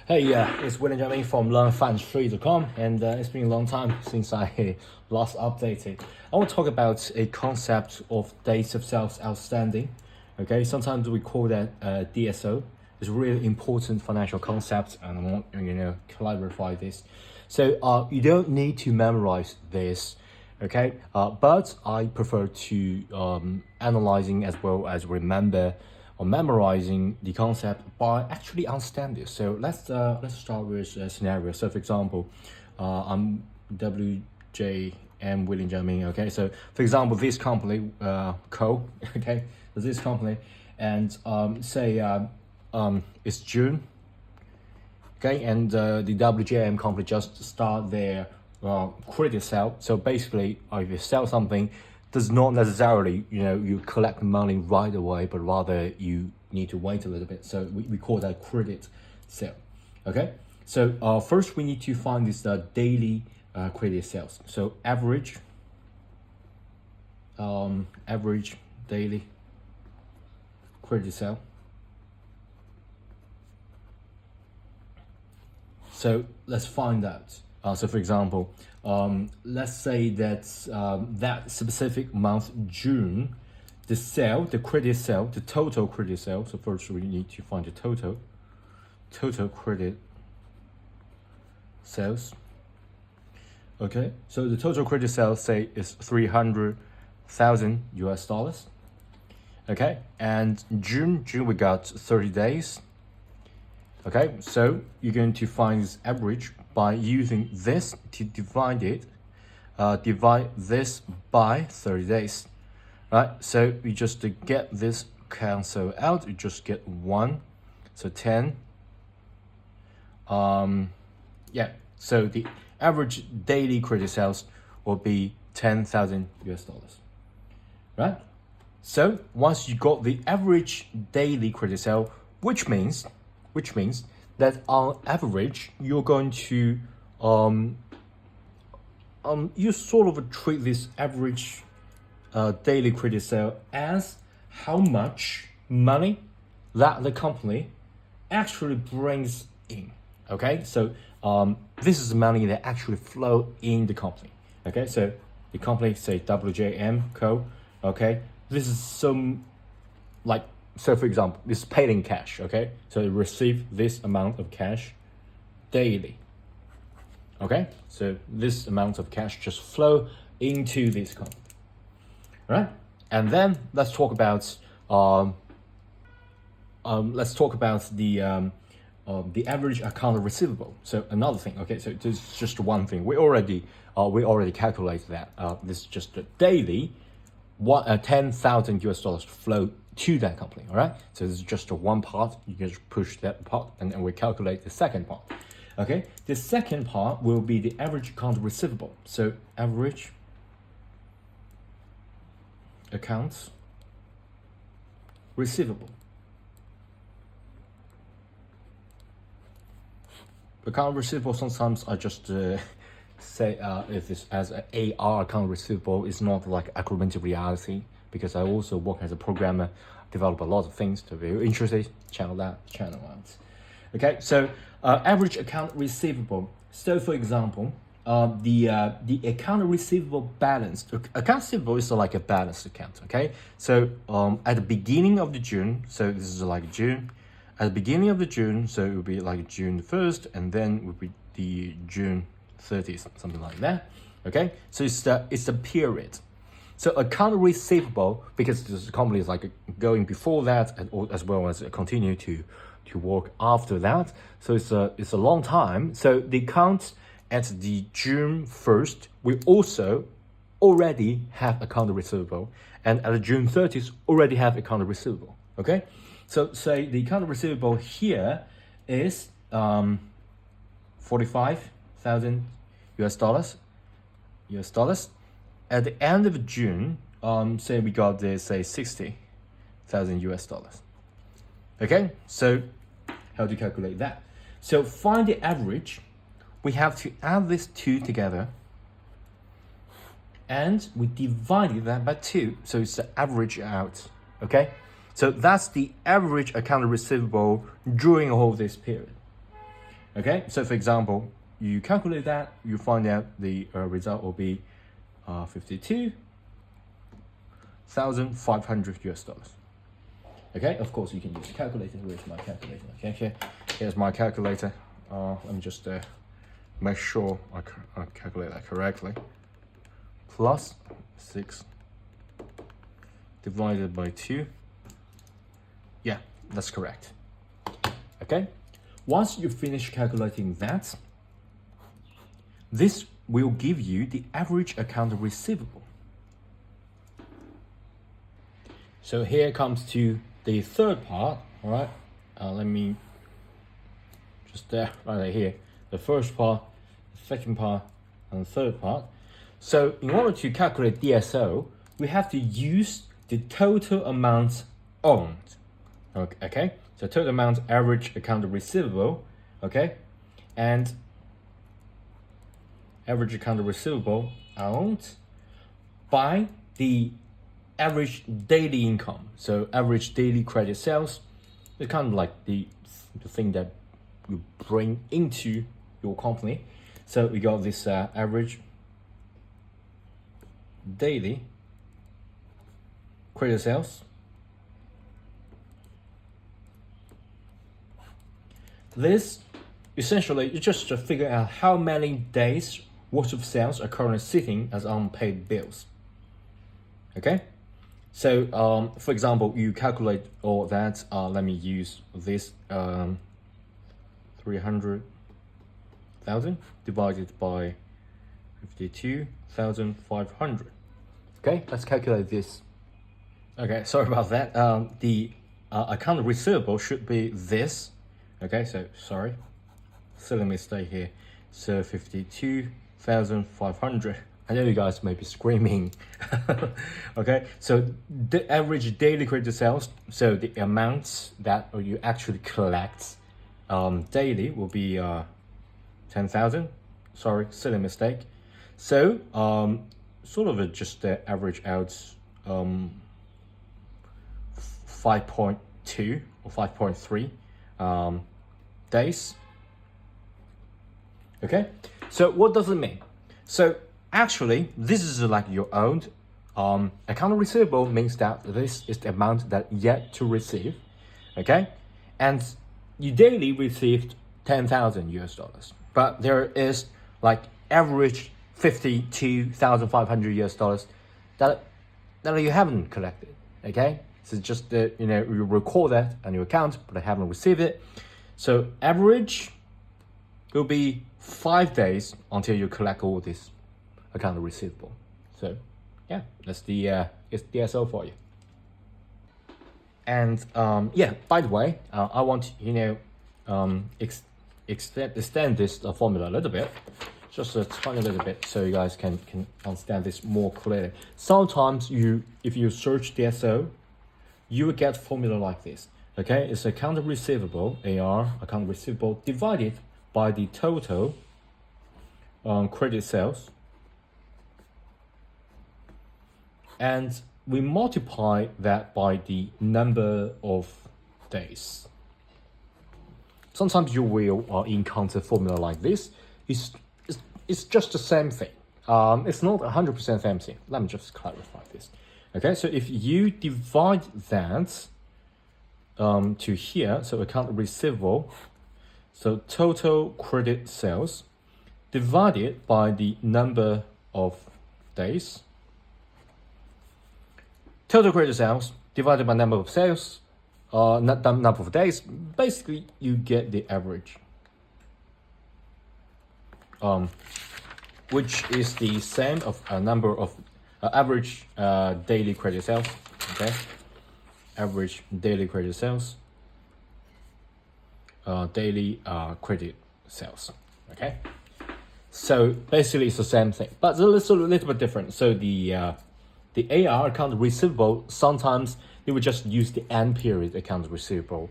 Hey, it's William Jiaming from LearnFinance3.com, and it's been a long time since I last updated. I want to talk about a concept of days of sales outstanding. Okay, sometimes we call that DSO. It's a really important financial concept, and I want to clarify this. So you don't need to memorize this, okay? But I prefer to analyzing as well as remember or memorizing the concept by actually understand this. So let's start with a scenario. So for example, I'm WJM William Jiaming. Okay, so for example, this company Co. Okay, so this company, and say it's June. Okay, and the WJM company just start their credit sale. So basically, if you sell something, does not necessarily, you collect money right away, but rather you need to wait a little bit. So we call that credit sale. Okay. So first we need to find this daily credit sales. So average daily credit sale. So let's find out. So for example, let's say that that specific month, June, the credit sale, the total credit sale. So first we need to find the total credit sales. Okay, so the total credit sales, say, is $300,000. Okay, and June we got 30 days. Okay, so you're going to find this average by using this to divide it. Divide this by 30 days, right? So you just get this cancel out. You just get 1, so 10. Yeah. So the average daily credit sales will be $10,000, right? So once you got the average daily credit sale, which means that on average you're going to you sort of treat this average daily credit sale as how much money that the company actually brings in. Okay, so this is the money that actually flow in the company. Okay, so the company, say WJM Co. Okay, this is some so for example, this is paid in cash, okay? So you receive this amount of cash daily. Okay? So this amount of cash just flow into this company. Right? And then let's talk about the average account receivable. So another thing, okay? So this is just one thing. We already calculated that. This is just a daily $10,000 flow to that company. All right, so this is just one part. You can just push that part, and then we calculate the second part. Okay, the second part will be the average account receivable. So average accounts receivable. Account receivable, sometimes I just say if it's as an AR account receivable, is not like augmented reality, because I also work as a programmer, develop a lot of things. So if you're interested, channel out. Okay, so average account receivable. So for example, the account receivable balance. Account receivable is like a balanced account. Okay, so at the beginning of the June, so this is like June. At the beginning of the June, so it will be like June 1st, and then it will be the June 30th, something like that. Okay, so it's the period. So account receivable, because this company is like going before that, and as well as continue to work after that. So it's a long time. So the account at the June 1st, we also already have account receivable, and at the June 30th already have account receivable. Okay, so say the account receivable here is $45,000. At the end of June, say we got this, say $60,000. Okay, so how do you calculate that? So find the average. We have to add these two together, and we divide that by 2. So it's the average out. Okay, so that's the average account receivable during all this period. Okay, so for example, you calculate that, you find out the result will be 52,500 US dollars. Okay, of course you can use a calculator. Where's my calculator? Okay, here's my calculator. Let me just make sure I calculate that correctly. Plus 6 divided by 2. Yeah, that's correct. Okay, once you finish calculating that, this will give you the average account receivable. So here comes to the third part, all right? Let me just right here. The first part, the second part, and the third part. So in order to calculate DSO, we have to use the total amount owned. Okay, so total amount average account receivable, okay, and average account receivable owned by the average daily income. So average daily credit sales is kind of like the thing that you bring into your company. So we got this average daily credit sales. This essentially you just to figure out how many days worth of sales are currently sitting as unpaid bills. Okay, so for example, you calculate all that. Let me use this 300,000 divided by 52,500. Okay, let's calculate this. Okay, sorry about that. The account receivable should be this. Okay, so sorry, silly mistake here. So 52,500. I know you guys may be screaming. Okay, so the average daily credit sales, so the amounts that you actually collect daily will be 10,000. Sorry, silly mistake. So sort of just average out 5.2 or 5.3 days. Okay, so what does it mean? So actually, this is like your own account receivable means that this is the amount that yet to receive. Okay, and you daily received 10,000 US dollars, but there is like average 52,500 US dollars that you haven't collected. Okay, so just you record that on your account, but I haven't received it. So average will be 5 days until you collect all this account receivable. So yeah, that's the it's DSO for you. And yeah, by the way, I want extend this formula a little bit, just a tiny little bit, so you guys can understand this more clearly. Sometimes if you search DSO, you will get formula like this. Okay, it's account receivable, AR, account receivable divided by the total credit sales, and we multiply that by the number of days. Sometimes you will encounter formula like this. It's just the same thing. It's not 100% same thing. Let me just clarify this. Okay, so if you divide that to here, so account receivable, so total credit sales divided by the number of days, total credit sales divided by number of sales, not the number of days, basically you get the average, which is the same of a number of average daily credit sales. Okay, average daily credit sales, daily credit sales. Okay, so basically it's the same thing, but it's a little bit different. So the AR account receivable, sometimes they would just use the end period account receivable,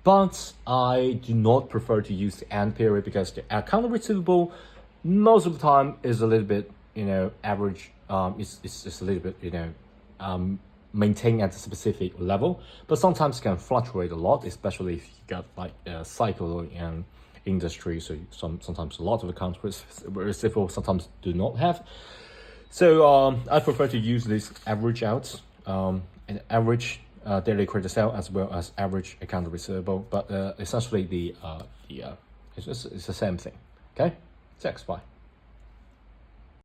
but I do not prefer to use the end period because the account receivable most of the time is a little bit average. It's a little bit maintained at a specific level, but sometimes can fluctuate a lot, especially if you got like a cycle industry, so sometimes a lot of accounts receivable sometimes do not have. So I prefer to use this average out, and average daily credit sale as well as average account receivable. But essentially it's the same thing. Okay, thanks. Bye.